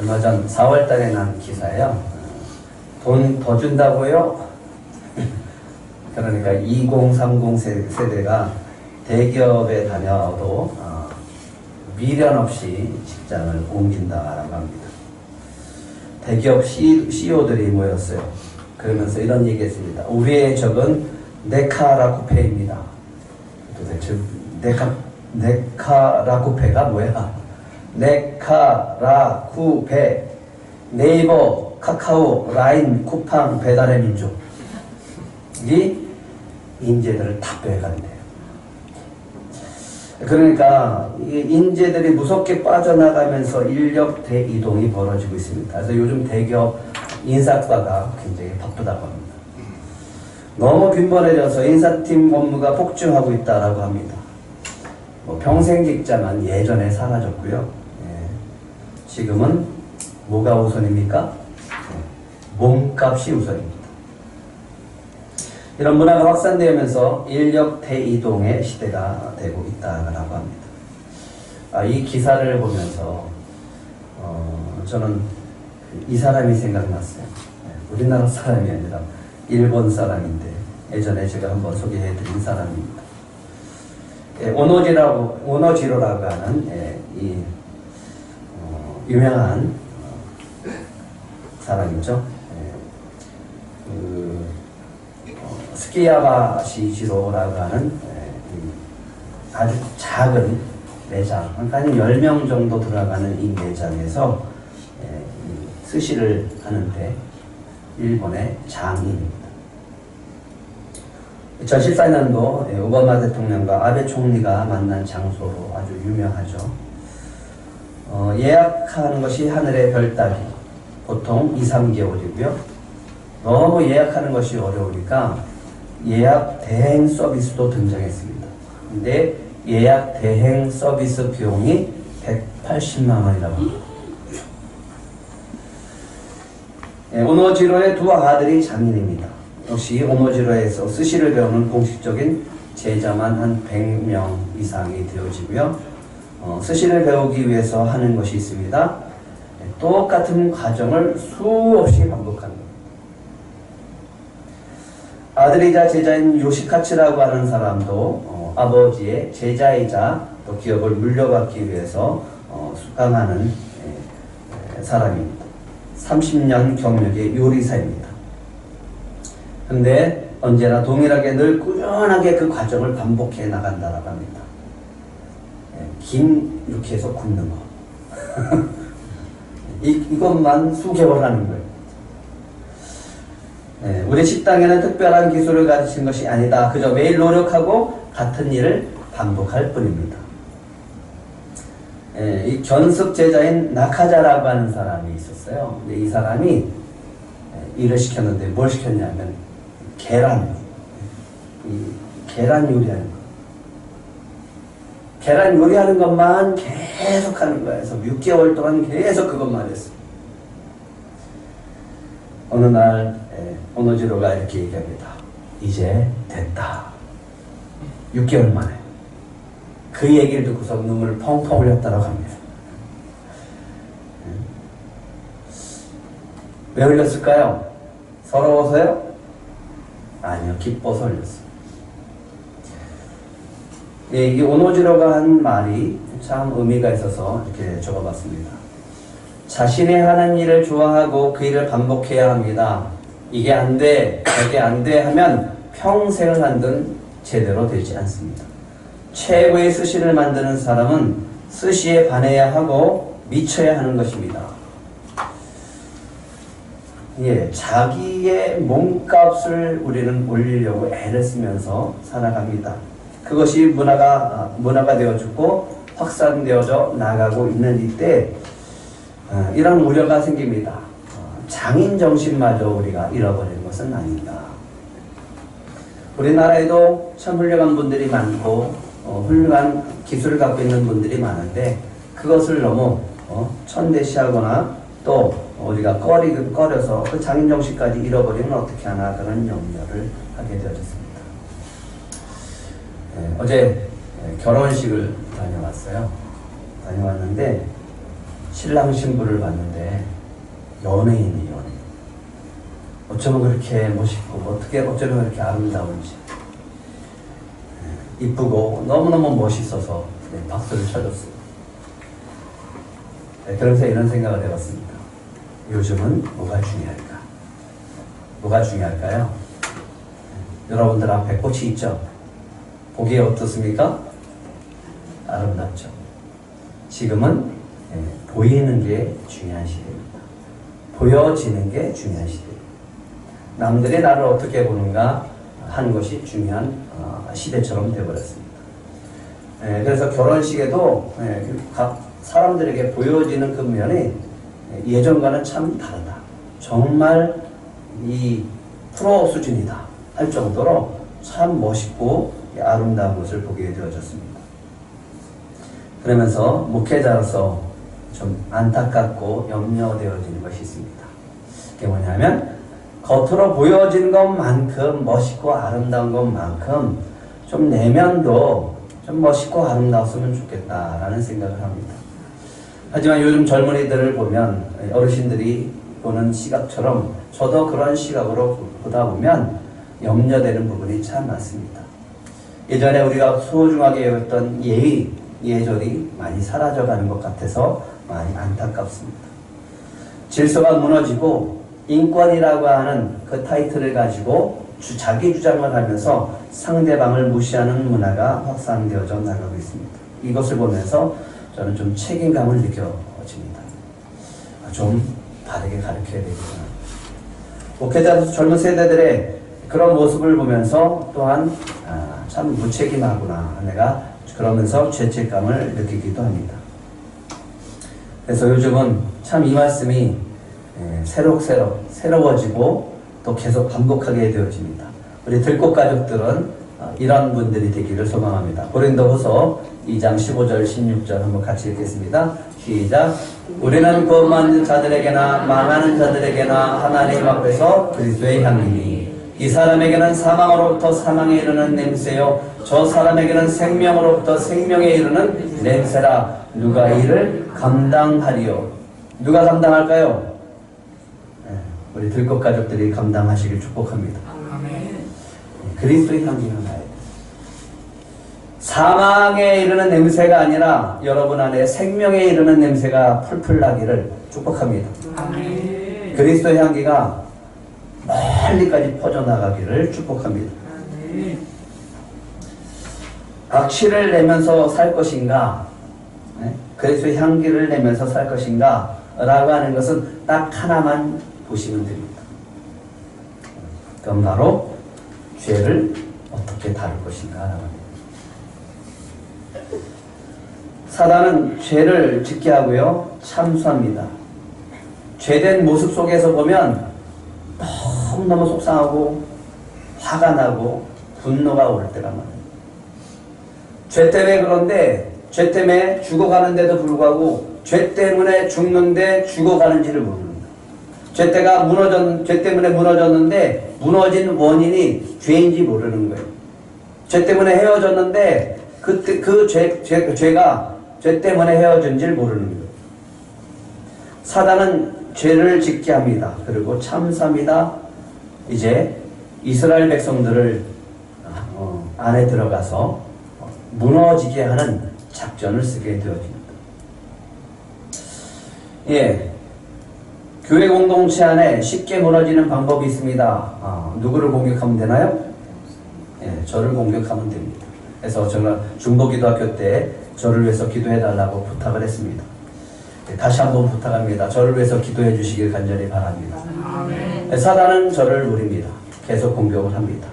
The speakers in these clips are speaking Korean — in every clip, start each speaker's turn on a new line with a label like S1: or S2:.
S1: 얼마 전 4월 달에 난 기사예요. 돈 더 준다고요? 그러니까 2030 세대가 대기업에 다녀도 미련 없이 직장을 옮긴다라고 합니다. 대기업 CEO들이 모였어요. 그러면서 이런 얘기했습니다. 우리의 적은 네카라쿠페입니다. 도대체 네카라쿠페가 뭐야? 네카라쿠페, 네이버, 카카오, 라인, 쿠팡, 배달의 민족. 이 인재들을 다 빼간대요. 그러니까 이 인재들이 무섭게 빠져나가면서 인력 대이동이 벌어지고 있습니다. 그래서 요즘 대기업 인사과가 굉장히 바쁘다고 합니다. 너무 빈번해져서 인사팀 업무가 폭증하고 있다라고 합니다. 평생 직장은 예전에 사라졌고요. 지금은 뭐가 우선입니까? 몸값이 우선입니다. 이런 문화가 확산되면서 인력 대이동의 시대가 되고 있다고 합니다. 이 기사를 보면서 저는 이 사람이 생각났어요. 우리나라 사람이 아니라 일본 사람인데 예전에 제가 한번 소개해드린 사람입니다. 오노지로라고 하는 이 유명한 사람이죠. 스키야마 시지로라고 하는 아주 작은 매장, 그러니까 한 10명 정도 들어가는 이 매장에서 스시를 하는데 일본의 장인입니다. 2014년도 오바마 대통령과 아베 총리가 만난 장소로 아주 유명하죠. 예약하는 것이 하늘의 별 따기, 보통 2~3개월이고요. 너무 예약하는 것이 어려우니까 예약 대행 서비스도 등장했습니다. 근데 예약 대행 서비스 비용이 180만 원이라고 합니다. 오노지로의 두 아들이 장인입니다. 역시 오노지로에서 스시를 배우는 공식적인 제자만 한 100명 이상이 되어지고요. 스시를 배우기 위해서 하는 것이 있습니다. 똑같은 과정을 수없이 반복하는 겁니다. 아들이자 제자인 요시카츠라고 하는 사람도 아버지의 제자이자 또 기업을 물려받기 위해서 수강하는 사람입니다. 30년 경력의 요리사입니다. 근데 언제나 동일하게 늘 꾸준하게 그 과정을 반복해 나간다라고 합니다. 김 이렇게 해서 굽는 거. 이것만 수개월 하는 거예요. 우리 식당에는 특별한 기술을 가르친 것이 아니다. 그저 매일 노력하고 같은 일을 반복할 뿐입니다. 이 견습 제자인 나카자라고 하는 사람이 있었어요. 근데 이 사람이 일을 시켰는데 뭘 시켰냐면 계란 요리하는 거. 계란 요리하는 것만 계속 하는 거예요. 그래서 6개월 동안 계속 그것만 했어요. 어느 날 오노지로가 이렇게 얘기합니다. 이제 됐다. 6개월 만에. 그 얘기를 듣고서 눈물을 펑펑 흘렸다고 합니다. 왜 흘렸을까요? 서러워서요? 아니요, 기뻐서 흘렸어요. 이 오노지로가 한 말이 참 의미가 있어서 이렇게 적어봤습니다. 자신이 하는 일을 좋아하고 그 일을 반복해야 합니다. 이게 안 돼, 저게 안 돼 하면 평생을 한든 제대로 되지 않습니다. 최고의 스시를 만드는 사람은 스시에 반해야 하고 미쳐야 하는 것입니다. 자기의 몸값을 우리는 올리려고 애를 쓰면서 살아갑니다. 그것이 문화가 되어주고 확산되어져 나가고 있는 이때 이런 우려가 생깁니다. 장인 정신마저 우리가 잃어버리는 것은 아닌가. 우리나라에도 참 훌륭한 분들이 많고 훌륭한 기술을 갖고 있는 분들이 많은데 그것을 너무 천대시하거나 또 우리가 꺼려서 그 장인 정신까지 잃어버리면 어떻게 하나 그런 염려를 하게 되어졌습니다. 어제 결혼식을 다녀왔어요. 다녀왔는데 신랑 신부를 봤는데 연예인이 연예인. 어쩌면 그렇게 멋있고 어쩌면 그렇게 아름다운지 이쁘고 너무너무 멋있어서 박수를 쳐줬어요. 그러면서 이런 생각을 해봤습니다. 요즘은 뭐가 중요할까? 뭐가 중요할까요? 여러분들 앞에 꽃이 있죠? 보기에 어떻습니까? 아름답죠. 지금은 보이는 게 중요한 시대입니다. 보여지는 게 중요한 시대입니다. 남들이 나를 어떻게 보는가 하는 것이 중요한 시대처럼 되어버렸습니다. 그래서 결혼식에도 각 사람들에게 보여지는 그 면이 예전과는 참 다르다. 정말 이 프로 수준이다 할 정도로 참 멋있고 아름다운 것을 보게 되어졌습니다. 그러면서 목회자로서 좀 안타깝고 염려되어지는 것이 있습니다. 그게 뭐냐면 겉으로 보여지는 것만큼 멋있고 아름다운 것만큼 좀 내면도 좀 멋있고 아름다웠으면 좋겠다라는 생각을 합니다. 하지만 요즘 젊은이들을 보면 어르신들이 보는 시각처럼 저도 그런 시각으로 보다 보면 염려되는 부분이 참 많습니다. 예전에 우리가 소중하게 여겼던 예의, 예절이 많이 사라져가는 것 같아서 많이 안타깝습니다. 질서가 무너지고 인권이라고 하는 그 타이틀을 가지고 자기 주장을 하면서 상대방을 무시하는 문화가 확산되어져 나가고 있습니다. 이것을 보면서 저는 좀 책임감을 느껴집니다. 좀 바르게 가르쳐야 되겠구나. 목회자 젊은 세대들의 그런 모습을 보면서 또한 참 무책임하구나 내가 그러면서 죄책감을 느끼기도 합니다. 그래서 요즘은 참 이 말씀이 새로워지고 또 계속 반복하게 되어집니다. 우리 들꽃 가족들은 이런 분들이 되기를 소망합니다. 고린도후서 2장 15절 16절 한번 같이 읽겠습니다. 시작. 우리는 구원 받는 자들에게나 망하는 자들에게나 하나님 앞에서 그리스도의 향기니 이 사람에게는 사망으로부터 사망에 이르는 냄새요 저 사람에게는 생명으로부터 생명에 이르는 냄새라. 누가 이를 감당하리요? 누가 감당할까요? 우리 들꽃 가족들이 감당하시길 축복합니다. 그리스도의 향기가 나야 돼. 사망에 이르는 냄새가 아니라 여러분 안에 생명에 이르는 냄새가 풀풀 나기를 축복합니다. 그리스도의 향기가 멀리까지 퍼져나가기를 축복합니다. 악취를 내면서 살 것인가? 그리스도의 향기를 내면서 살 것인가? 라고 하는 것은 딱 하나만 보시면 됩니다. 그럼 바로 죄를 어떻게 다룰 것인가 라고 합니다. 사단은 죄를 짓게 하고요 참수합니다. 죄된 모습 속에서 보면 너무너무 속상하고 화가 나고 분노가 올 때가 많아요. 죄 때문에 그런데 죄 때문에 죽어가는데도 불구하고 죄 때문에 죽는데 죽어가는지를 모르는 거예요. 죄 때문에 무너졌는데 무너진 원인이 죄인지 모르는 거예요. 죄 때문에 헤어졌는데 죄가 죄 때문에 헤어진지를 모르는 거예요. 사단은 죄를 짓게 합니다. 그리고 참사합니다. 이제 이스라엘 백성들을 안에 들어가서 무너지게 하는 작전을 쓰게 되어집니다. 교회 공동체 안에 쉽게 무너지는 방법이 있습니다. 누구를 공격하면 되나요? 저를 공격하면 됩니다. 그래서 제가 중보기도학교 때 저를 위해서 기도해달라고 부탁을 했습니다. 다시 한번 부탁합니다. 저를 위해서 기도해 주시길 간절히 바랍니다. 사단은 저를 노립니다. 계속 공격을 합니다.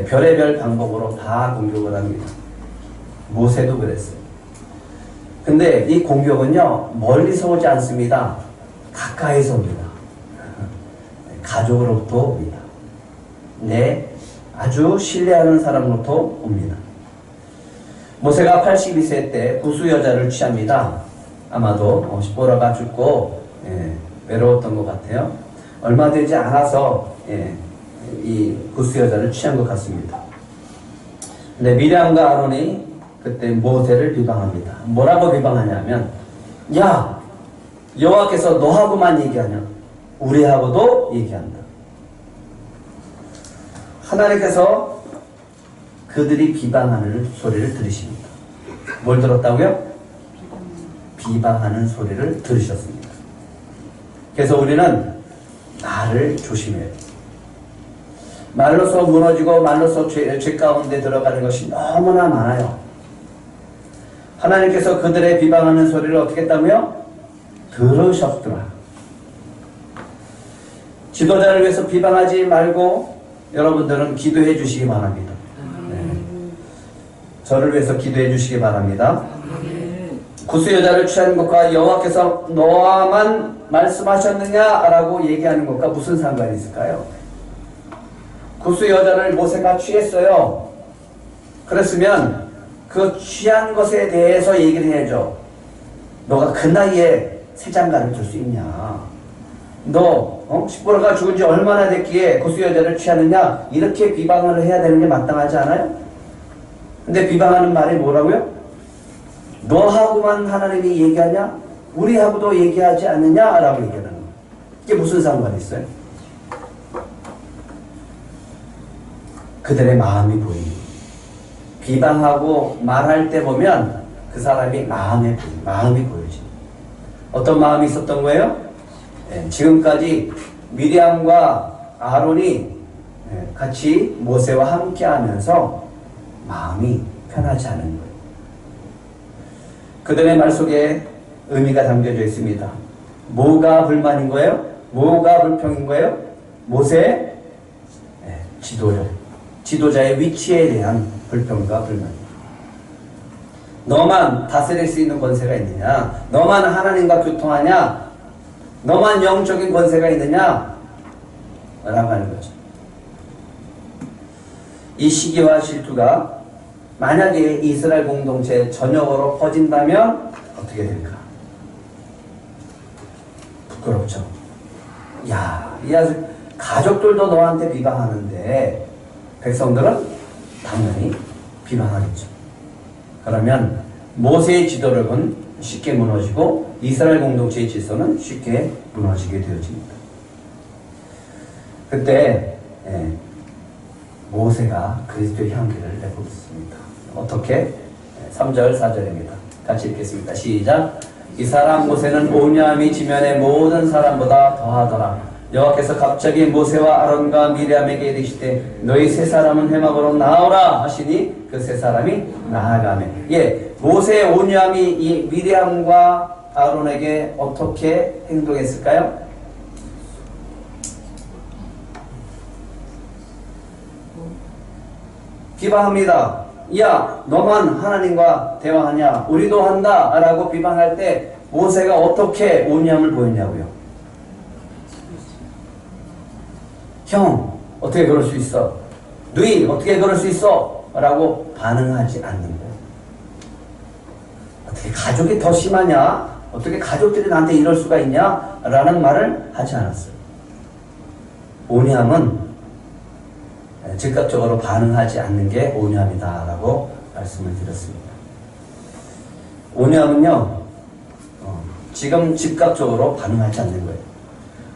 S1: 별의별 방법으로 다 공격을 합니다. 모세도 그랬어요. 근데 이 공격은요 멀리서 오지 않습니다. 가까이서 옵니다. 가족으로부터 옵니다. 아주 신뢰하는 사람으로부터 옵니다. 모세가 82세 때 구수 여자를 취합니다. 아마도 시보라가 죽고 외로웠던 것 같아요. 얼마 되지 않아서 이 구수 여자를 취한 것 같습니다. 근데 미리암과 아론이 그때 모세를 비방합니다. 뭐라고 비방하냐면 야 여호와께서 너하고만 얘기하냐? 우리하고도 얘기한다. 하나님께서 그들이 비방하는 소리를 들으십니다. 뭘 들었다고요? 비방하는 소리를 들으셨습니다. 그래서 우리는 말을 조심해야 돼요. 말로서 무너지고 말로서 죄 가운데 들어가는 것이 너무나 많아요. 하나님께서 그들의 비방하는 소리를 어떻게 했다고요? 들으셨더라. 지도자를 위해서 비방하지 말고 여러분들은 기도해 주시기 바랍니다. 네. 저를 위해서 기도해 주시기 바랍니다. 구스 여자를 취하는 것과 여호와께서 너와만 말씀하셨느냐라고 얘기하는 것과 무슨 상관이 있을까요? 구스 여자를 모세가 취했어요. 그랬으면 그 취한 것에 대해서 얘기를 해야죠. 너가 그 나이에 새 장가를 줄 수 있냐? 너 시보라가 죽은 지 얼마나 됐기에 구스 여자를 취하느냐? 이렇게 비방을 해야 되는 게 마땅하지 않아요? 근데 비방하는 말이 뭐라고요? 너하고만 하나님이 얘기하냐? 우리하고도 얘기하지 않느냐? 라고 얘기하는 거예요. 이게 무슨 상관이 있어요? 그들의 마음이 보입니다. 비방하고 말할 때 보면 그 사람이 마음이 보여집니다. 어떤 마음이 있었던 거예요? 네, 지금까지 미리암과 아론이 같이 모세와 함께 하면서 마음이 편하지 않은 거예요. 그들의 말 속에 의미가 담겨져 있습니다. 뭐가 불만인 거예요? 뭐가 불평인 거예요? 모세의 지도자의 위치에 대한 불평과 불만. 너만 다스릴 수 있는 권세가 있느냐? 너만 하나님과 교통하냐? 너만 영적인 권세가 있느냐? 라고 하는 거죠. 이 시기와 질투가 만약에 이스라엘 공동체 전역으로 퍼진다면 어떻게 될까? 부끄럽죠. 야, 이 아주 가족들도 너한테 비방하는데 백성들은 당연히 비방하겠죠. 그러면 모세의 지도력은 쉽게 무너지고 이스라엘 공동체의 질서는 쉽게 무너지게 되어집니다. 그때 모세가 그리스도의 향기를 내뿜습니다. 어떻게? 3절 4절입니다. 같이 읽겠습니다. 시작. 이 사람 모세는 오냐미 지면의 모든 사람보다 더하더라. 여호와께서 갑자기 모세와 아론과 미리암에게 이르시되 너희 세 사람은 회막으로 나오라 하시니 그 세 사람이 나아가매. 모세의 오냐미 이 미리암과 아론에게 어떻게 행동했을까요? 비방합니다. 야, 너만 하나님과 대화하냐? 우리도 한다 라고 비방할 때 모세가 어떻게 온유함을 보였냐고요? 형, 어떻게 그럴 수 있어? 누이, 어떻게 그럴 수 있어? 라고 반응하지 않는 거예요. 어떻게 가족이 더 심하냐? 어떻게 가족들이 나한테 이럴 수가 있냐? 라는 말을 하지 않았어요. 온유함은 즉각적으로 반응하지 않는 게 온유함이다 라고 말씀을 드렸습니다. 온유함은요, 지금 즉각적으로 반응하지 않는 거예요.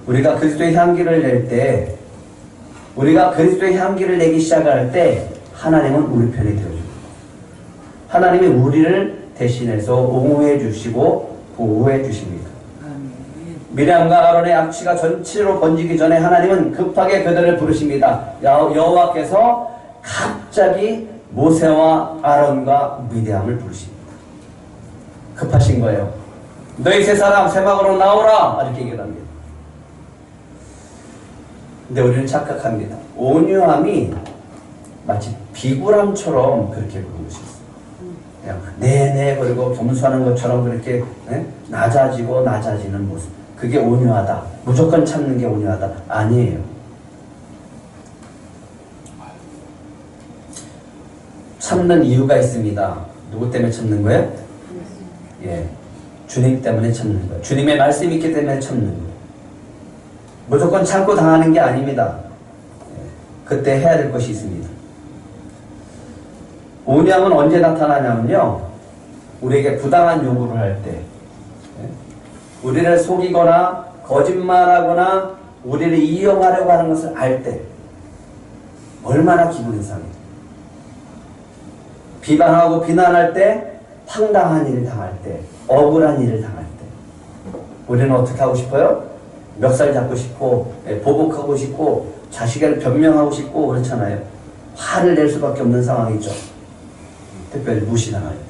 S1: 우리가 그리스도의 향기를 낼 때, 우리가 그리스도의 향기를 내기 시작할 때 하나님은 우리 편이 되어줍니다. 하나님이 우리를 대신해서 옹호해 주시고 보호해 주십니다. 미리암과 아론의 악취가 전체로 번지기 전에 하나님은 급하게 그들을 부르십니다. 여호와께서 갑자기 모세와 아론과 미리암을 부르십니다. 급하신 거예요. 너희 세 사람 회막으로 나오라 이렇게 얘기를 합니다. 근데 우리는 착각합니다. 온유함이 마치 비굴함처럼 그렇게 부르는 것이 있어요. 그냥 네네 그리고 겸손하는 것처럼 그렇게 낮아지는 모습. 그게 온유하다. 무조건 참는 게 온유하다. 아니에요. 참는 이유가 있습니다. 누구 때문에 참는 거예요? 주님 때문에 참는 거예요. 주님의 말씀이 있기 때문에 참는 거예요. 무조건 참고 당하는 게 아닙니다. 그때 해야 될 것이 있습니다. 온유함은 언제 나타나냐면요, 우리에게 부당한 요구를 할 때, 우리를 속이거나 거짓말하거나 우리를 이용하려고 하는 것을 알 때 얼마나 기분이 상해요. 비방하고 비난할 때, 황당한 일을 당할 때, 억울한 일을 당할 때 우리는 어떻게 하고 싶어요? 멱살 잡고 싶고 보복하고 싶고 자식을 변명하고 싶고 그렇잖아요. 화를 낼 수밖에 없는 상황이죠. 특별히 무시당할 때.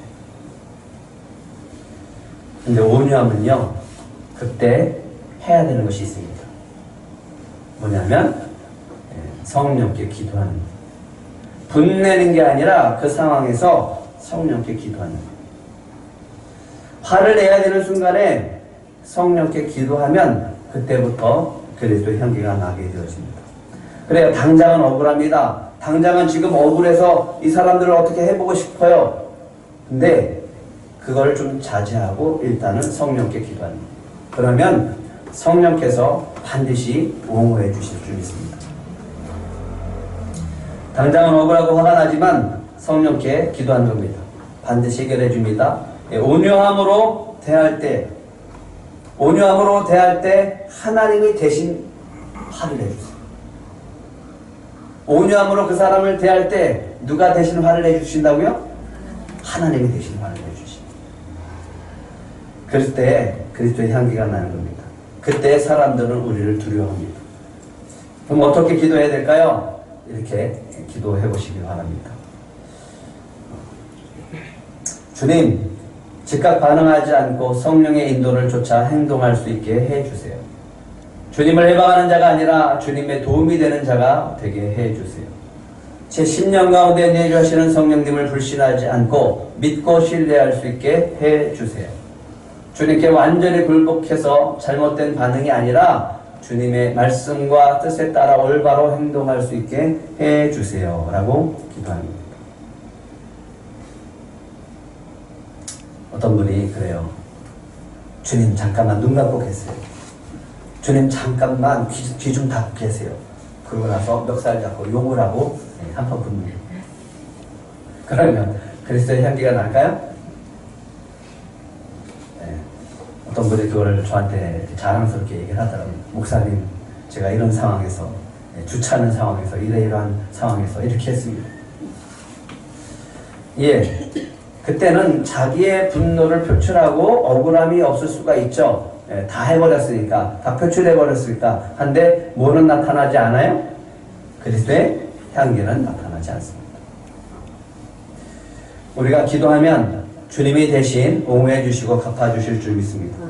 S1: 근데 온유함은요, 그때 해야 되는 것이 있습니다. 뭐냐면 성령께 기도하는 것. 분내는 게 아니라 그 상황에서 성령께 기도하는 것. 화를 내야 되는 순간에 성령께 기도하면 그때부터 그리스도의 향기가 나게 되어집니다. 그래요. 당장은 억울합니다. 당장은 지금 억울해서 이 사람들을 어떻게 해보고 싶어요. 근데 그걸 좀 자제하고 일단은 성령께 기도하는 거예요. 그러면 성령께서 반드시 옹호해 주실 줄 믿습니다. 당장은 억울하고 화가 나지만 성령께 기도하는 겁니다. 반드시 해결해 줍니다. 온유함으로 대할 때 하나님이 대신 화를 내주세요. 온유함으로 그 사람을 대할 때 누가 대신 화를 내주신다고요? 하나님이 대신 화를 내주십니다. 그럴 때 그리스도의 향기가 나는 겁니다. 그때 사람들은 우리를 두려워합니다. 그럼 어떻게 기도해야 될까요? 이렇게 기도해 보시기 바랍니다. 주님, 즉각 반응하지 않고 성령의 인도를 쫓아 행동할 수 있게 해주세요. 주님을 해방하는 자가 아니라 주님의 도움이 되는 자가 되게 해주세요. 제 심령 가운데 내주하시는 성령님을 불신하지 않고 믿고 신뢰할 수 있게 해주세요. 주님께 완전히 굴복해서 잘못된 반응이 아니라 주님의 말씀과 뜻에 따라 올바로 행동할 수 있게 해주세요. 라고 기도합니다. 어떤 분이 그래요. 주님 잠깐만 눈 감고 계세요. 주님 잠깐만 귀 좀 닫고 계세요. 그러고 나서 멱살 잡고 욕을 하고 한판 붙는. 그러면 그리스도의 향기가 날까요? 어떤 분이 그걸 저한테 자랑스럽게 얘기를 하더라고요. 목사님, 제가 이런 상황에서, 주차하는 상황에서, 이러이러한 상황에서 이렇게 했습니다. 예, 그때는 자기의 분노를 표출하고 억울함이 없을 수가 있죠. 다 해버렸으니까, 다 표출해버렸으니까. 한데 뭐는 나타나지 않아요? 그리스도의 향기는 나타나지 않습니다. 우리가 기도하면 주님이 대신 옹호해 주시고 갚아 주실 줄 믿습니다.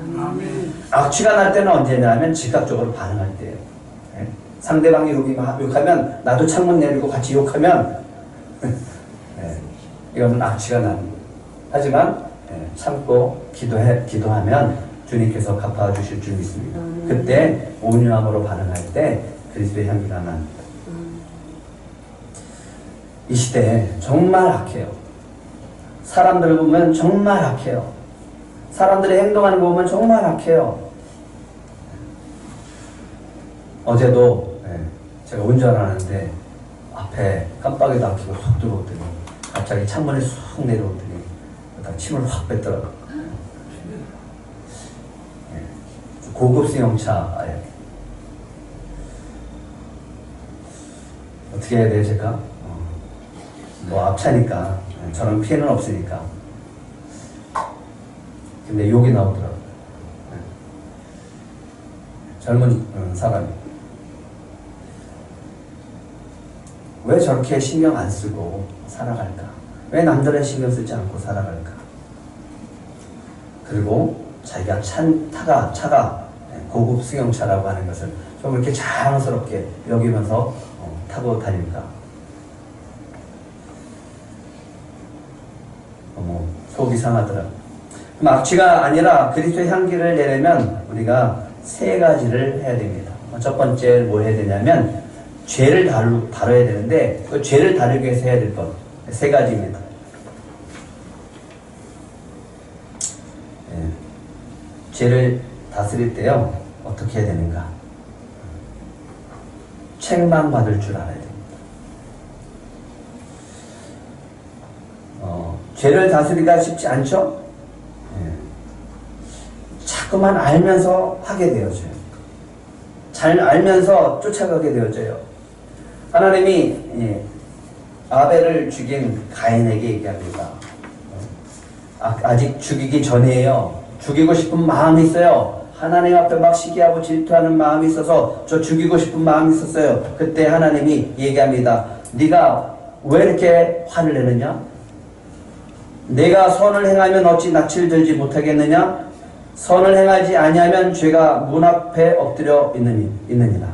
S1: 악취가 날 때는 언제냐면 즉각적으로 반응할 때예요. 상대방이 욕하면 나도 창문 내리고 같이 욕하면 이거는 악취가 나는 거예요. 하지만 참고 기도하면 주님께서 갚아 주실 줄 믿습니다. 그때 온유함으로 반응할 때 그리스도의 향기가 납니다. 이 시대에 정말 악해요. 사람들을 보면 정말 악해요. 사람들이 행동하는 거 보면 정말 악해요. 어제도 제가 운전하는데 앞에 깜빡이도 안 켜고 속 들어오더니 갑자기 창문에 쑥 내려오더니 침을 확 뱉더라고요. 고급 승용차. 어떻게 해야 돼요, 제가? 뭐 앞차니까 저런 피해는 없으니까. 근데 욕이 나오더라고요. 젊은 사람이 왜 저렇게 신경 안 쓰고 살아갈까? 왜 남들은 신경 쓰지 않고 살아갈까? 그리고 자기가 차가 고급 승용차라고 하는 것을 좀 이렇게 자랑스럽게 여기면서 타고 다닐까? 속이 상하더라고요. 그럼 악취가 아니라 그리스도의 향기를 내려면 우리가 세 가지를 해야 됩니다. 첫 번째 뭐 해야 되냐면 죄를 다뤄야 되는데 그 죄를 다루기 위해서 해야 될 것 세 가지입니다. 죄를 다스릴 때요 어떻게 해야 되는가? 책망받을 줄 알아야 됩니다. 죄를 다스리기가 쉽지 않죠? 자꾸만 알면서 하게 되어져요. 잘 알면서 쫓아가게 되어져요. 하나님이 아벨을 죽인 가인에게 얘기합니다. 아직 죽이기 전이에요. 죽이고 싶은 마음이 있어요. 하나님 앞에 막 시기하고 질투하는 마음이 있어서 저 죽이고 싶은 마음이 있었어요. 그때 하나님이 얘기합니다. 네가 왜 이렇게 화를 내느냐? 내가 선을 행하면 어찌 낯을 들지 못하겠느냐? 선을 행하지 아니하면 죄가 문 앞에 엎드려 있느니라.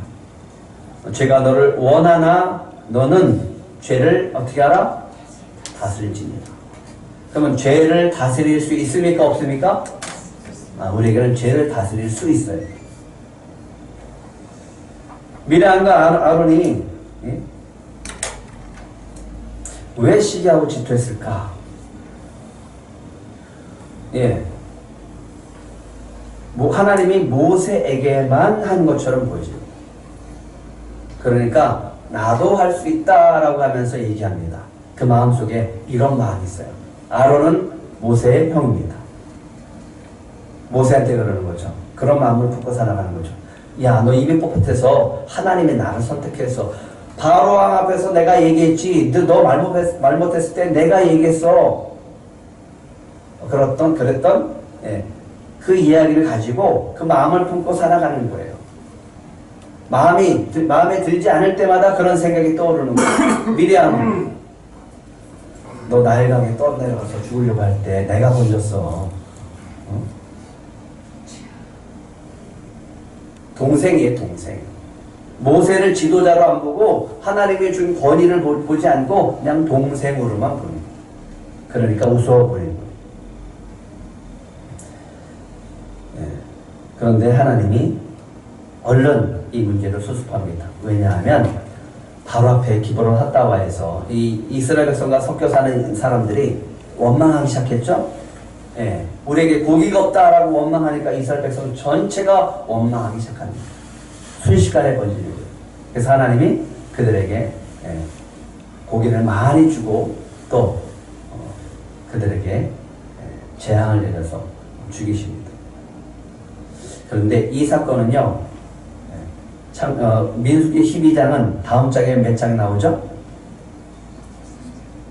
S1: 죄가 너를 원하나 너는 죄를 어떻게 하라? 다스릴지니라. 그러면 죄를 다스릴 수 있습니까? 없습니까? 우리에게는 죄를 다스릴 수 있어요. 미리암과 아론이 왜 시기하고 질투했을까? 하나님이 모세에게만 한 것처럼 보이죠. 그러니까 나도 할 수 있다라고 하면서 얘기합니다. 그 마음속에 이런 마음이 있어요. 아론은 모세의 형입니다. 모세한테 그러는 거죠. 그런 마음을 품고 살아가는 거죠. 야, 너 입이 뻣뻣해서 하나님이 나를 선택해서 바로왕 앞에서 내가 얘기했지. 너 말 못했을 때 내가 얘기했어. 그랬던 그 이야기를 가지고 그 마음을 품고 살아가는 거예요. 마음에 들지 않을 때마다 그런 생각이 떠오르는 거예요. 미리암, 너 나일강에 떠내려가서 죽으려고 할 때 내가 건졌어. 동생이에요, 동생. 모세를 지도자로 안 보고 하나님이 준 권위를 보지 않고 그냥 동생으로만 보는 거예요. 그러니까 우스워 보이는 거예요. 그런데 하나님이 얼른 이 문제를 수습합니다. 왜냐하면 바로 앞에 기브론 핫다와에서 이 이스라엘 백성과 섞여 사는 사람들이 원망하기 시작했죠. 우리에게 고기가 없다라고 원망하니까 이스라엘 백성 전체가 원망하기 시작합니다. 순식간에 번지는 거예요. 그래서 하나님이 그들에게 고기를 많이 주고 또 그들에게 재앙을 내려서 죽이십니다. 그런데 이 사건은요, 민수기 12장은 다음 장에 몇 장 나오죠?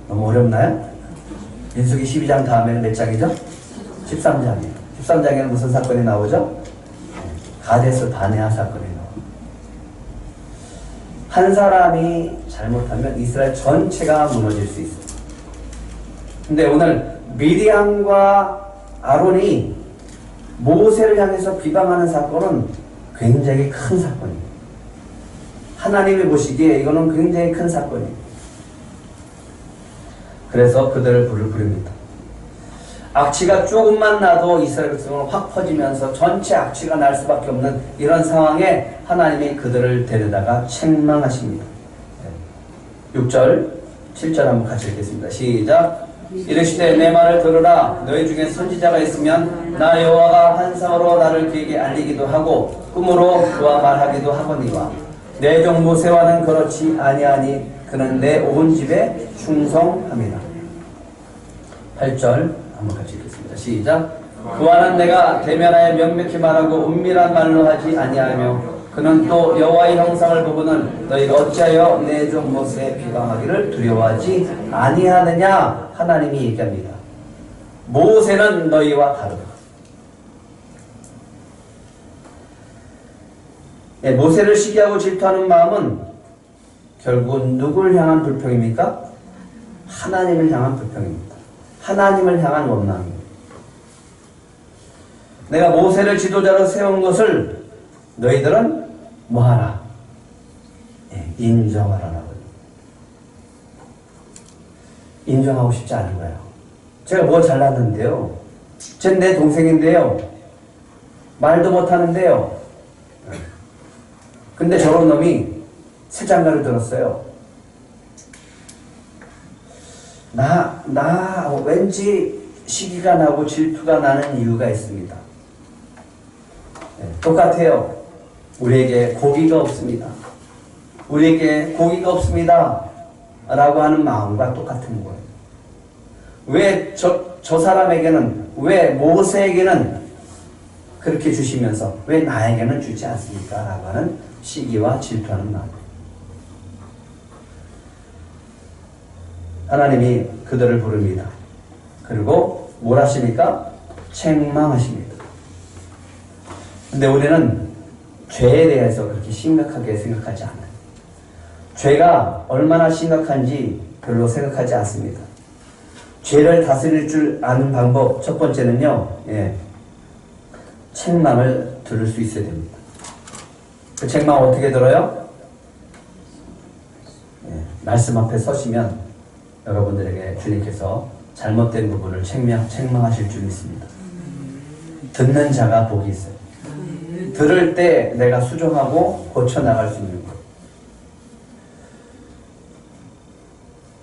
S1: 너무 어렵나요? 민수기 12장 다음에는 몇 장이죠? 13장이에요. 13장에는 무슨 사건이 나오죠? 가데스 바네아 사건이 나옵니다. 한 사람이 잘못하면 이스라엘 전체가 무너질 수 있어요. 근데 오늘 미리암과 아론이 모세를 향해서 비방하는 사건은 굉장히 큰 사건입니다. 하나님이 보시기에 이거는 굉장히 큰 사건이에요. 그래서 그들을 부릅니다. 악취가 조금만 나도 이스라엘 백성은 확 퍼지면서 전체 악취가 날 수밖에 없는 이런 상황에 하나님이 그들을 데려다가 책망하십니다. 6절, 7절 한번 같이 읽겠습니다. 시작. 이르시되 내 말을 들으라. 너희 중에 선지자가 있으면 나 여호와가 환상으로 나를 그에게 알리기도 하고 꿈으로 그와 말하기도 하거니와 내 종 모세와는 그렇지 아니하니 그는 내 온 집에 충성함이라. 8절 한번 같이 읽겠습니다. 시작. 그와는 내가 대면하여 명백히 말하고 은밀한 말로 하지 아니하며 그는 또 여호와의 형상을 보고는 너희가 어찌하여 내 종 모세의 비방하기를 두려워하지 아니하느냐. 하나님이 얘기합니다. 모세는 너희와 다르다. 모세를 시기하고 질투하는 마음은 결국은 누구를 향한 불평입니까? 하나님을 향한 불평입니다. 하나님을 향한 원망입니다. 내가 모세를 지도자로 세운 것을 너희들은 뭐하라? 인정하라라고. 인정하고 싶지 않은 거예요. 제가 뭐 잘났는데요. 쟤는 내 동생인데요. 말도 못하는데요. 근데 저런 놈이 새 장가를 들었어요. 왠지 시기가 나고 질투가 나는 이유가 있습니다. 똑같아요. 우리에게 고기가 없습니다. 우리에게 고기가 없습니다. 라고 하는 마음과 똑같은 거예요. 왜 저 사람에게는, 왜 모세에게는 그렇게 주시면서 왜 나에게는 주지 않습니까? 라고 하는 시기와 질투하는 마음. 하나님이 그들을 부릅니다. 그리고 뭘 하십니까? 책망하십니다. 근데 우리는 죄에 대해서 그렇게 심각하게 생각하지 않아요. 죄가 얼마나 심각한지 별로 생각하지 않습니다. 죄를 다스릴 줄 아는 방법 첫 번째는요, 책망을 들을 수 있어야 됩니다. 그 책망 어떻게 들어요? 말씀 앞에 서시면 여러분들에게 주님께서 잘못된 부분을 책망하실 줄 믿습니다. 듣는 자가 복이 있어요. 들을 때 내가 수정하고 고쳐나갈 수 있는 것.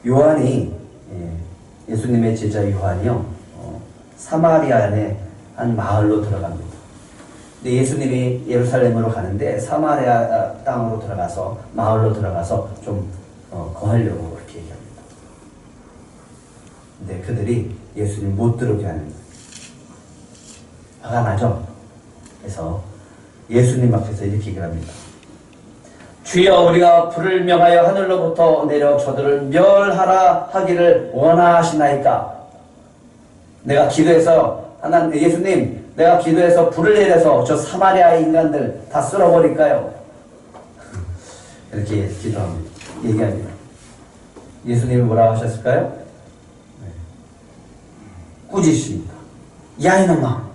S1: 요한이, 예수님의 제자 요한이요, 사마리아의 한 마을로 들어갑니다. 근데 예수님이 예루살렘으로 가는데 사마리아 땅으로 들어가서, 마을로 들어가서 좀 거하려고 그렇게 얘기합니다. 근데 그들이 예수님 못 들어오게 합니다. 화가 나죠? 그래서 예수님 앞에서 이렇게 얘기합니다. 주여, 우리가 불을 명하여 하늘로부터 내려 저들을 멸하라 하기를 원하시나이까? 내가 기도해서 예수님, 내가 기도해서 불을 내려서 저 사마리아의 인간들 다 쓸어버릴까요? 이렇게 기도합니다. 얘기합니다. 예수님이 뭐라고 하셨을까요? 꾸짖습니다. 야, 이놈아.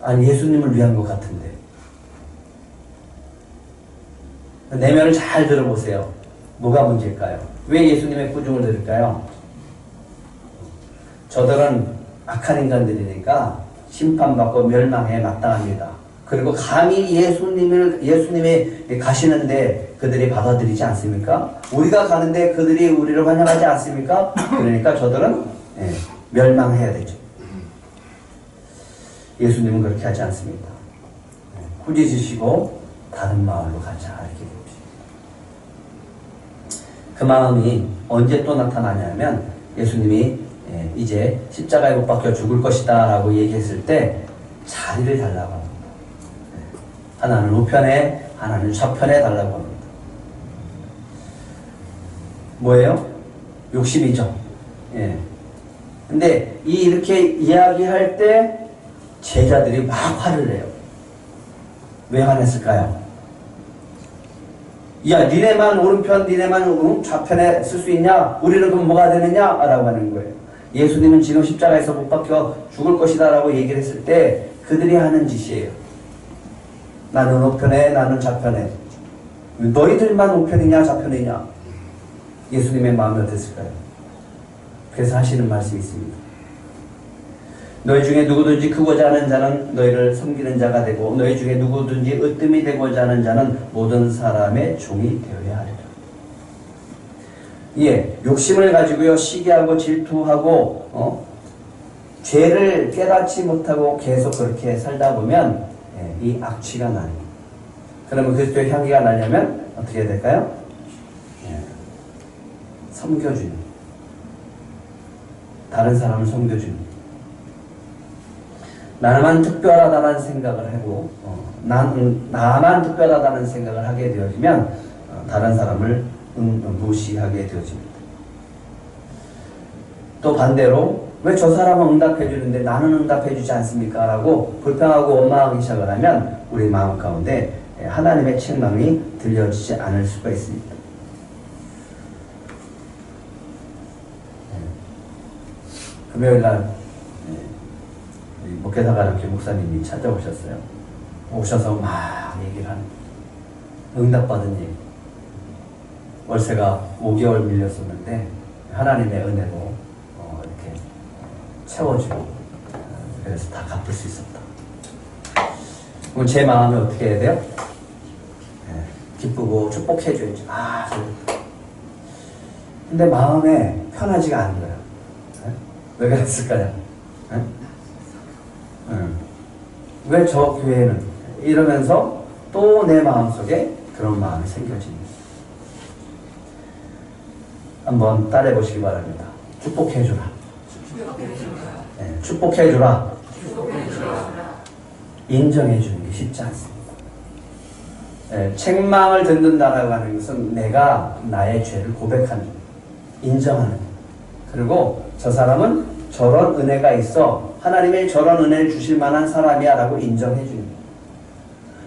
S1: 아니, 예수님을 위한 것 같은데. 내면을 잘 들어보세요. 뭐가 문제일까요? 왜 예수님의 꾸중을 들을까요? 저들은 악한 인간들이니까 심판받고 멸망에 마땅합니다. 그리고 감히 예수님이 가시는데 그들이 받아들이지 않습니까? 우리가 가는데 그들이 우리를 환영하지 않습니까? 그러니까 저들은 멸망해야 되죠. 예수님은 그렇게 하지 않습니다. 꾸짖으시고 다른 마을로 가자 이렇게 됩니다. 그 마음이 언제 또 나타나냐면 예수님이 이제 십자가에 못 박혀 죽을 것이다 라고 얘기했을 때 자리를 달라고 합니다. 하나는 우편에 하나는 좌편에 달라고 합니다. 뭐예요? 욕심이죠. 근데 이렇게 이야기할 때 제자들이 막 화를 내요. 왜 화냈을까요? 야, 니네만 오른편, 니네만 좌편에 쓸 수 있냐? 우리는 그럼 뭐가 되느냐? 라고 하는 거예요. 예수님은 지금 십자가에서 못 박혀 죽을 것이다 라고 얘기를 했을 때 그들이 하는 짓이에요. 나는 우편에, 나는 좌편에. 너희들만 우편이냐, 좌편이냐? 예수님의 마음이 어땠을까요? 그래서 하시는 말씀이 있습니다. 너희 중에 누구든지 크고자 하는 자는 너희를 섬기는 자가 되고 너희 중에 누구든지 으뜸이 되고자 하는 자는 모든 사람의 종이 되어야 하리라. 욕심을 가지고요, 시기하고 질투하고 죄를 깨닫지 못하고 계속 그렇게 살다 보면 이 악취가 나요. 그러면 그리스도의 향기가 나려면 어떻게 해야 될까요? 섬겨주는, 다른 사람을 섬겨주는, 나만 특별하다는 생각을 하고 나만 특별하다는 생각을 하게 되어지면 다른 사람을 무시하게 되어집니다. 또 반대로 왜 저 사람은 응답해 주는데 나는 응답해 주지 않습니까? 라고 불평하고 원망하기 시작을 하면 우리 마음 가운데 하나님의 책망이 들려지지 않을 수가 있습니다. 금요일날 목회사가 이렇게 목사님이 찾아오셨어요. 오셔서 막 얘기를 하는, 응답받은 얘기. 월세가 5개월 밀렸었는데 하나님의 은혜로 이렇게 채워주고 그래서 다 갚을 수 있었다. 그럼 제 마음이 어떻게 해야 돼요? 기쁘고 축복해줘야죠. 근데 마음에 편하지가 않은 거예요. 왜 그랬을까요? 왜 저 교회는 이러면서 또 내 마음속에 그런 마음이 생겨집니다. 한번 따라해 보시기 바랍니다. 축복해주라. 축복해주라. 인정해 주는 게 쉽지 않습니다. 책망을 듣는다라고 하는 것은 내가 나의 죄를 고백하는, 인정하는, 그리고 저 사람은 저런 은혜가 있어, 하나님의 저런 은혜를 주실 만한 사람이야 라고 인정해 주는 거예요.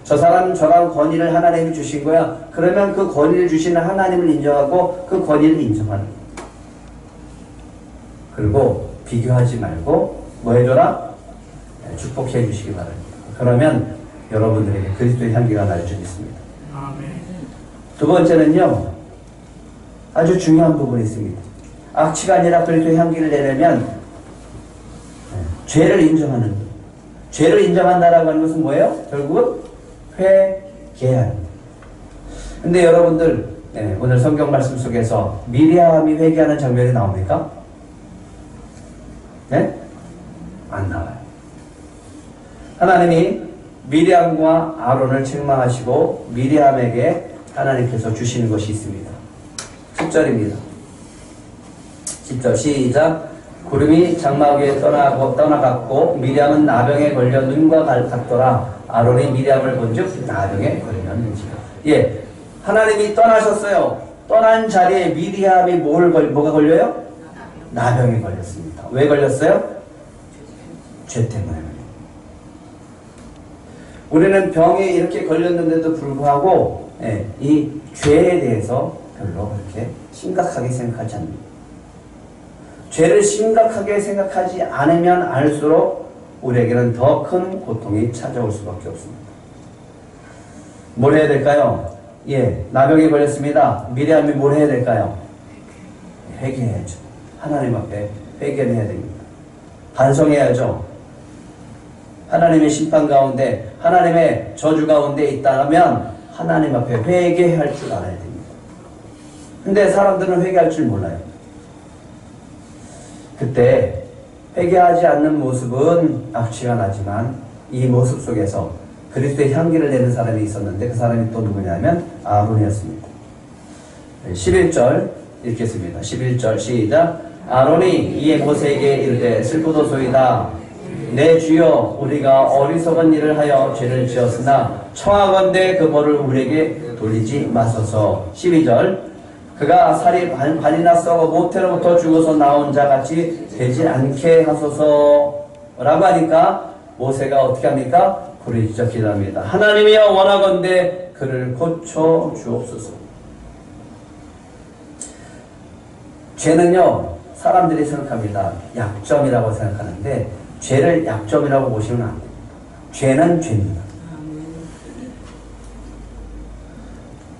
S1: 저 사람은 저런 권위를 하나님이 주신 거야. 그러면 그 권위를 주시는 하나님을 인정하고 그 권위를 인정하는 거예요. 그리고 비교하지 말고 뭐 해줘라? 축복해 주시기 바랍니다. 그러면 여러분들에게 그리스도의 향기가 날 줄 있습니다. 두 번째는요, 아주 중요한 부분이 있습니다. 악취가 아니라 그리스도의 향기를 내려면 죄를 인정하는 것. 죄를 인정한다라고 하는 것은 뭐예요? 결국은 회개하는 것. 근데 여러분들 오늘 성경 말씀 속에서 미리암이 회개하는 장면이 나옵니까? 네? 안 나와요. 하나님이 미리암과 아론을 책망하시고 미리암에게 하나님께서 주시는 것이 있습니다. 10절입니다. 10절 시작. 구름이 장막 위에 떠나갔고 미리암은 나병에 걸려 눈과 같더라. 아론이 미리암을 본즉 나병에 걸렸는지라. 예, 하나님이 떠나셨어요. 떠난 자리에 미리암이 뭐가 걸려요? 나병에 걸렸습니다. 왜 걸렸어요? 죄 때문에 걸려요. 우리는 병에 이렇게 걸렸는데도 불구하고 이 죄에 대해서 별로 그렇게 심각하게 생각하지 않습니다. 죄를 심각하게 생각하지 않으면 알수록 우리에게는 더 큰 고통이 찾아올 수밖에 없습니다. 뭘 해야 될까요? 예, 나병에 걸렸습니다. 미리암이 뭘 해야 될까요? 회개해야죠. 하나님 앞에 회개를 해야 됩니다. 반성해야죠. 하나님의 심판 가운데, 하나님의 저주 가운데 있다면 하나님 앞에 회개할 줄 알아야 됩니다. 근데 사람들은 회개할 줄 몰라요. 그때 회개하지 않는 모습은 악취가 나지만 이 모습 속에서 그리스도의 향기를 내는 사람이 있었는데 그 사람이 또 누구냐면 아론이었습니다. 11절 읽겠습니다. 11절 시작. 아론이 이에 모세에게 이르되 슬프도소이다. 내 주여 우리가 어리석은 일을 하여 죄를 지었으나 청하건대 그 벌을 우리에게 돌리지 마소서. 12절 그가 살이 반이나 썩어 모태로부터 죽어서 나온 자같이 되지 않게 하소서 라고 하니까 모세가 어떻게 합니까? 부르짖어 기도합니다. 하나님이여 원하건대 그를 고쳐 주옵소서. 죄는요 사람들이 생각합니다. 약점이라고 생각하는데 죄를 약점이라고 보시면 안 됩니다. 죄는 죄입니다.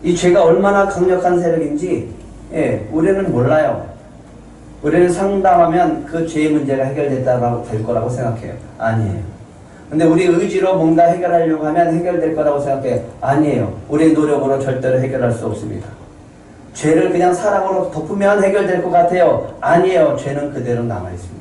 S1: 이 죄가 얼마나 강력한 세력인지 우리는 몰라요. 우리는 상담하면 그 죄의 문제가 해결됐다고 될 거라고 생각해요. 아니에요. 근데 우리 의지로 뭔가 해결하려고 하면 해결될 거라고 생각해요. 아니에요. 우리의 노력으로 절대로 해결할 수 없습니다. 죄를 그냥 사랑으로 덮으면 해결될 것 같아요. 아니에요. 죄는 그대로 남아있습니다.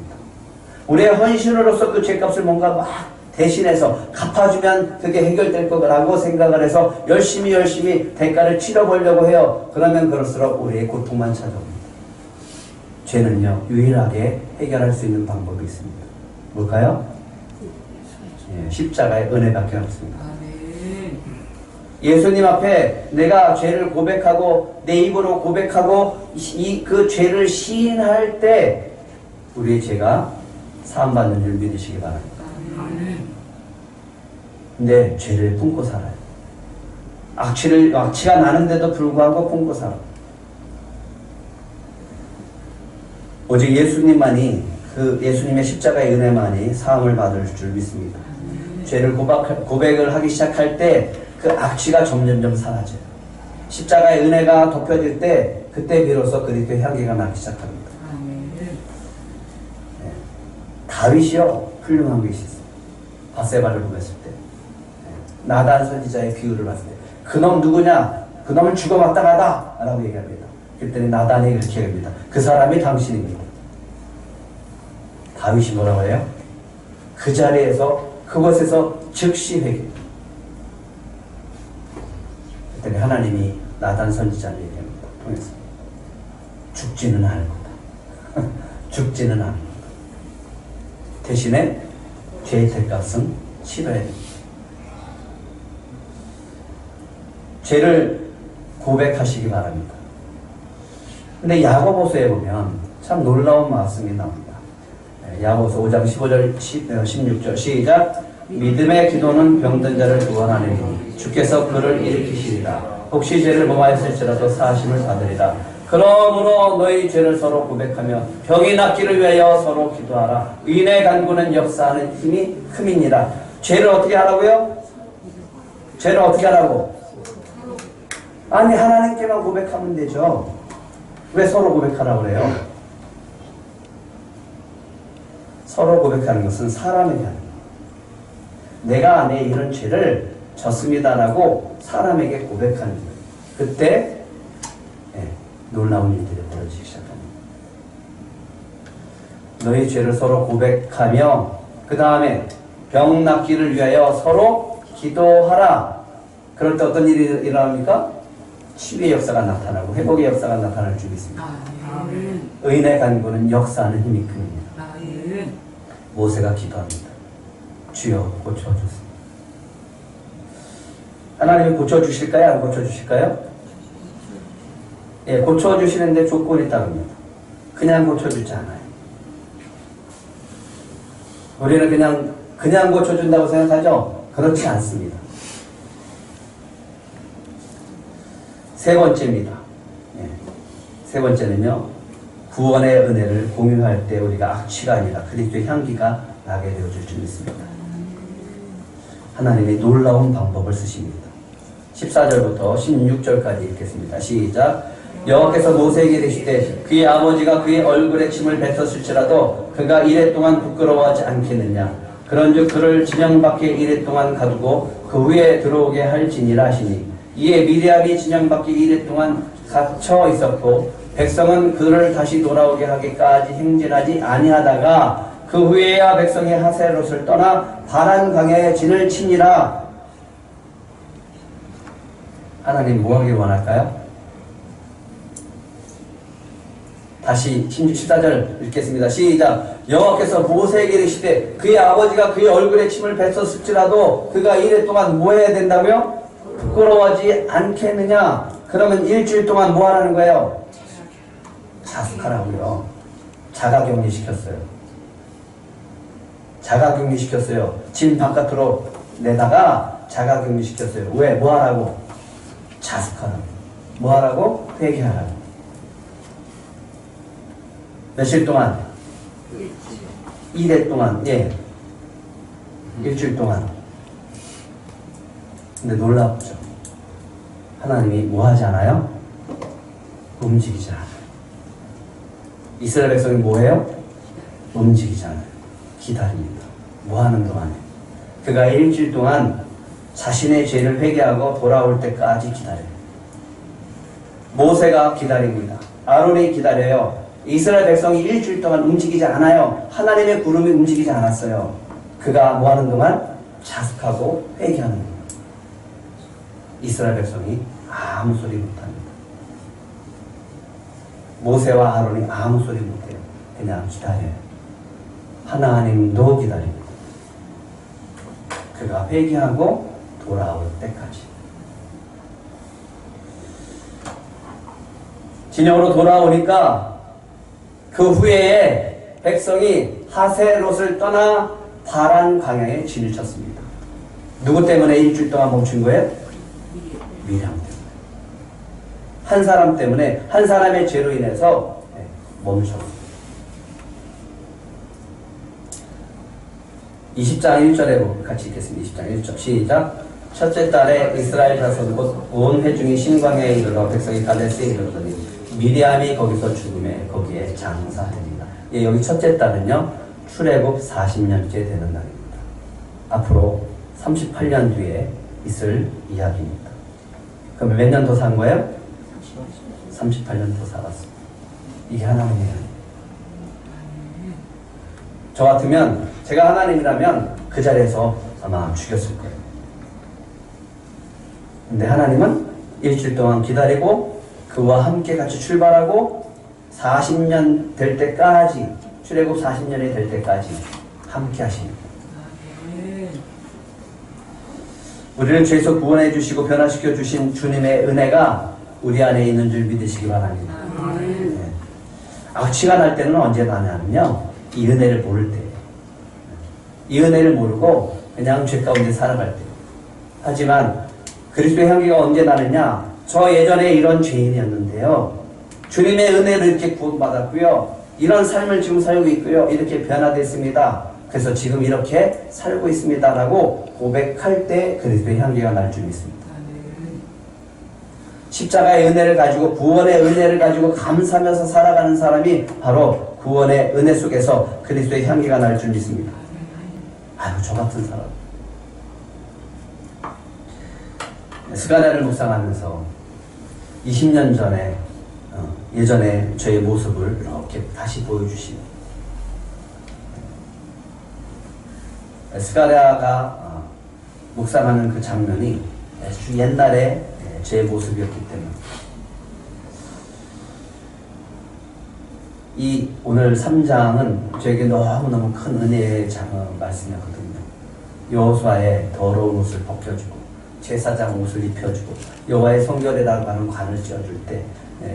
S1: 우리의 헌신으로서 그 죄값을 뭔가 막 대신해서 갚아주면 그게 해결될 거라고 생각을 해서 열심히 대가를 치러보려고 해요. 그러면 그럴수록 우리의 고통만 찾아옵니다. 죄는요 유일하게 해결할 수 있는 방법이 있습니다. 뭘까요? 십자가의 은혜밖에 없습니다. 예수님 앞에 내가 죄를 고백하고 내 입으로 고백하고 그 죄를 시인할 때 우리의 죄가 사함받는 줄 믿으시기 바랍니다. 근데 죄를 품고 살아요. 악취가 나는데도 불구하고 품고 살아요. 오직 예수님만이 예수님의 십자가의 은혜만이 사함을 받을 줄 믿습니다. 죄를 고백을 하기 시작할 때 그 악취가 점점점 사라져요. 십자가의 은혜가 덮여질 때 그때 비로소 그리스도의 향기가 나기 시작합니다. 다윗이요 훌륭한 것이 있어요. 밧세바를 보냈을 때 나단 선지자의 비유를 봤을 때 그놈 누구냐? 그놈을 죽어 마땅하다 라고 얘기합니다. 그랬더니 나단이 이렇게 얘기합니다. 그 사람이 당신입니다. 다윗이 뭐라고 해요? 그 자리에서 그곳에서 즉시 회개. 그랬더니 하나님이 나단 선지자를 얘기합니다. 통해서 죽지는 않을 거다. 죽지는 않을 거다. 대신에 죄의 대값은 치러야 됩니다. 죄를 고백하시기 바랍니다. 근데 야고보서에 보면 참 놀라운 말씀이 나옵니다. 야고보서 5장 15절 16절 시작. 믿음의 기도는 병든 자를 구원하느니 주께서 그를 일으키시리라. 혹시 죄를 범하였을지라도 사하심을 받으리라. 그러므로 너희 죄를 서로 고백하며 병이 낫기를 위하여 서로 기도하라. 의인의 간구는 역사하는 힘이 큼이니라. 죄를 어떻게 하라고요? 죄를 어떻게 하라고? 아니 하나님께만 고백하면 되죠. 왜 서로 고백하라고 그래요? 서로 고백하는 것은 사람에게 하는 거예요. 내가 내 이런 죄를 졌습니다라고 사람에게 고백하는 거예요. 그때 놀라운 일들이 벌어지기 시작합니다. 너희 죄를 서로 고백하며 그 다음에 병 낫기를 위하여 서로 기도하라. 그럴 때 어떤 일이 일어납니까? 치유의 역사가 나타나고 회복의 역사가 나타날 줄 믿습니다. 의인의 간구는 역사하는 힘이 큽니다. 모세가 기도합니다. 주여 고쳐주세요. 하나님이 고쳐주실까요? 안 고쳐주실까요? 예, 고쳐주시는데 조건이 있다고 합니다. 그냥 고쳐주지 않아요. 우리는 그냥 고쳐준다고 생각하죠? 그렇지 않습니다. 세 번째입니다. 예, 세 번째는요, 구원의 은혜를 공유할 때 우리가 악취가 아니라 그리스도의 향기가 나게 되어줄 줄 믿습니다. 하나님이 놀라운 방법을 쓰십니다. 14절부터 16절까지 읽겠습니다. 시작. 여호와께서 모세에게 이르시되 그의 아버지가 그의 얼굴에 침을 뱉었을지라도 그가 이레 동안 부끄러워하지 않겠느냐. 그런즉 그를 진영 밖에 이레 동안 가두고 그 후에 들어오게 할지니라 하시니 이에 미리암이 진영 밖에 이레 동안 갇혀 있었고 백성은 그를 다시 돌아오게 하기까지 행진하지 아니하다가 그 후에야 백성이 하세롯을 떠나 바란 강야에 진을 치니라. 하나님 뭐 하길 원할까요? 다시 14절 읽겠습니다. 시작. 여호와께서 모세에게 이르시되 그의 아버지가 그의 얼굴에 침을 뱉었을지라도 그가 이래 동안 뭐 해야 된다며? 부끄러워하지 않겠느냐? 그러면 일주일 동안 뭐 하라는 거예요? 자숙하라고요. 자가격리 시켰어요. 자가격리 시켰어요. 진 바깥으로 내다가 자가격리 시켰어요. 왜? 뭐 하라고? 자숙하라고. 뭐 하라고? 회개하라고. 며칠 동안? 일일 동안. 예. 일주일 동안. 근데 놀랍죠. 하나님이 뭐 하지 않아요? 움직이지 않아요. 이스라엘 백성이 뭐 해요? 움직이지 않아요. 기다립니다. 뭐 하는 동안에? 그가 일주일 동안 자신의 죄를 회개하고 돌아올 때까지 기다려요. 모세가 기다립니다. 아론이 기다려요. 이스라엘 백성이 일주일 동안 움직이지 않아요. 하나님의 구름이 움직이지 않았어요. 그가 뭐 하는 동안? 자숙하고 회개하는 동안. 이스라엘 백성이 아무 소리 못합니다. 모세와 아론이 아무 소리 못해요. 그냥 기다려요. 하나님도 기다립니다. 그가 회개하고 돌아올 때까지. 진영으로 돌아오니까 그 후에 백성이 하세롯을 떠나 바란 광야에 진을 쳤습니다. 누구 때문에 일주일 동안 멈춘 거예요? 미리암 때문에. 한 사람 때문에, 한 사람의 죄로 인해서 멈췄습니다. 20장 1절에 같이 읽겠습니다. 20장 1절 시작. 첫째 달에 이스라엘 자손 곧 온 회중이 신광야에 이르러 백성이 갈레스에 이르더니 미리암이 거기서 죽음에 거기에 장사되니라. 예, 여기 첫째 달은요 출애굽 40년째 되는 날입니다. 앞으로 38년 뒤에 있을 이야기입니다. 그럼 몇 년 더 산 거예요? 38년 더 살았습니다. 이게 하나님이에요. 저 같으면, 제가 하나님이라면 그 자리에서 아마 죽였을 거예요. 근데 하나님은 일주일 동안 기다리고 그와 함께 같이 출발하고 40년 될 때까지, 출애굽 40년이 될 때까지 함께 하십니다. 우리를 죄에서 구원해 주시고 변화시켜 주신 주님의 은혜가 우리 안에 있는 줄 믿으시기 바랍니다. 네. 악취가 날 때는 언제 나냐면요, 이 은혜를 모를 때, 이 은혜를 모르고 그냥 죄 가운데 살아갈 때. 하지만 그리스도의 향기가 언제 나느냐, 저 예전에 이런 죄인이었는데요, 주님의 은혜를 이렇게 구원받았고요, 이런 삶을 지금 살고 있고요, 이렇게 변화됐습니다. 그래서 지금 이렇게 살고 있습니다 라고 고백할 때 그리스도의 향기가 날 줄 믿습니다. 십자가의 은혜를 가지고, 구원의 은혜를 가지고 감사하면서 살아가는 사람이 바로 구원의 은혜 속에서 그리스도의 향기가 날 줄 믿습니다. 아유, 저 같은 사람. 스가랴를 묵상하면서 20년 전에 예전에 저의 모습을 이렇게 다시 보여주시는, 스가랴가 묵상하는 그 장면이 아주 옛날에 제 모습이었기 때문에, 이 오늘 3장은 저에게 너무너무 큰 은혜의 말씀이었거든요. 여호수아의 더러운 옷을 벗겨주고 제사장 옷을 입혀주고 여호와의 성결에다가 하는 관을 씌워줄 때,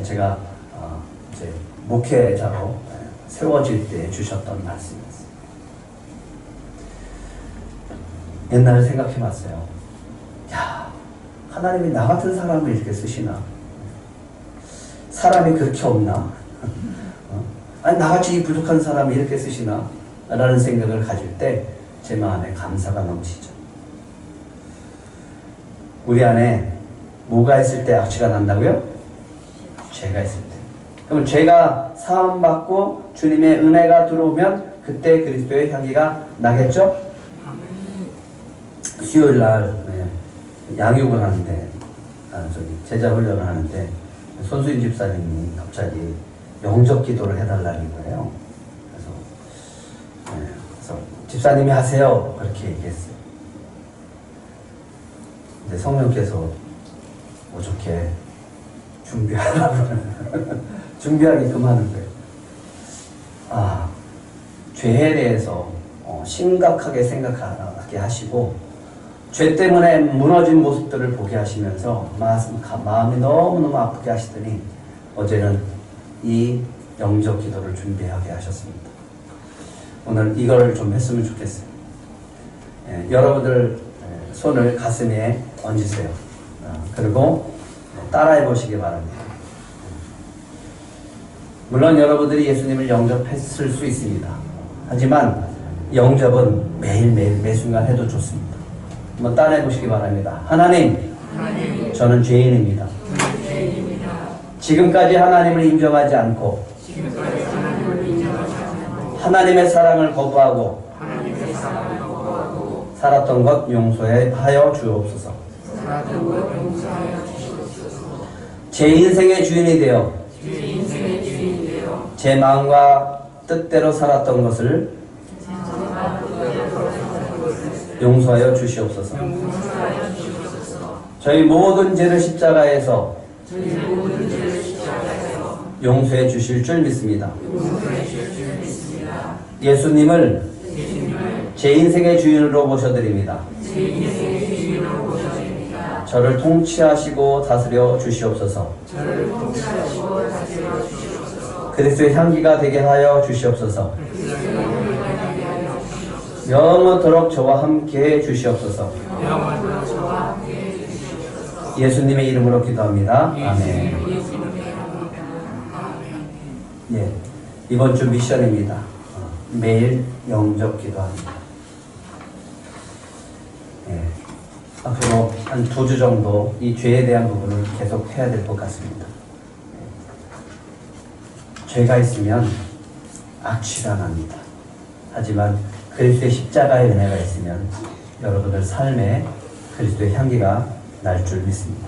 S1: 제가 이제 목회자로 세워질 때 주셨던 말씀이었어요. 옛날을 생각해 봤어요. 야, 하나님이 나 같은 사람을 이렇게 쓰시나? 사람이 그렇게 없나? 아니, 나같이 부족한 사람이 이렇게 쓰시나? 라는 생각을 가질 때 제 마음에 감사가 넘치죠. 우리 안에 뭐가 있을 때 악취가 난다고요? 죄가 있을 때. 그럼 죄가 사함받고 주님의 은혜가 들어오면 그때 그리스도의 향기가 나겠죠? 수요일 날 양육을 하는데, 제자 훈련을 하는데 손수인 집사님이 갑자기 영접 기도를 해달라는 거예요. 그래서 집사님이 하세요, 그렇게 얘기했어요. 근데 성령께서 어저께 준비하라고 준비하게끔 하는 거예요. 아, 죄에 대해서 심각하게 생각하게 하시고, 죄 때문에 무너진 모습들을 보게 하시면서 마음이 너무너무 아프게 하시더니 어제는 이 영접 기도를 준비하게 하셨습니다. 오늘 이걸 좀 했으면 좋겠어요. 여러분들 손을 가슴에 얹으세요. 그리고 따라해 보시기 바랍니다. 물론 여러분들이 예수님을 영접했을 수 있습니다. 하지만 영접은 매일매일 매순간 해도 좋습니다. 한번 따라해 보시기 바랍니다. 하나님, 저는 죄인입니다. 지금까지 하나님을 인정하지 않고 하나님의 사랑을 거부하고 살았던 것 용서하여 주옵소서. 제 인생의 주인이 되어 제 마음과 뜻대로 살았던 것을 용서하여 주시옵소서. 저희 모든 죄를 십자가에서 용서해 주실 줄 믿습니다. 예수님을 제 인생의 주인으로 모셔드립니다. 저를 통치하시고 다스려 주시옵소서. 그리스도의 향기가 되게 하여 주시옵소서. 영원토록 저와 함께 해 주시옵소서. 예수님의 이름으로 기도합니다. 아멘. 예, 이번 주 미션입니다. 매일 영접 기도합니다. 예, 앞으로 한 2주 정도 이 죄에 대한 부분을 계속 해야 될 것 같습니다. 죄가 있으면 악취가 납니다. 하지만 그리스도의 십자가의 은혜가 있으면 여러분들 삶에 그리스도의 향기가 날 줄 믿습니다.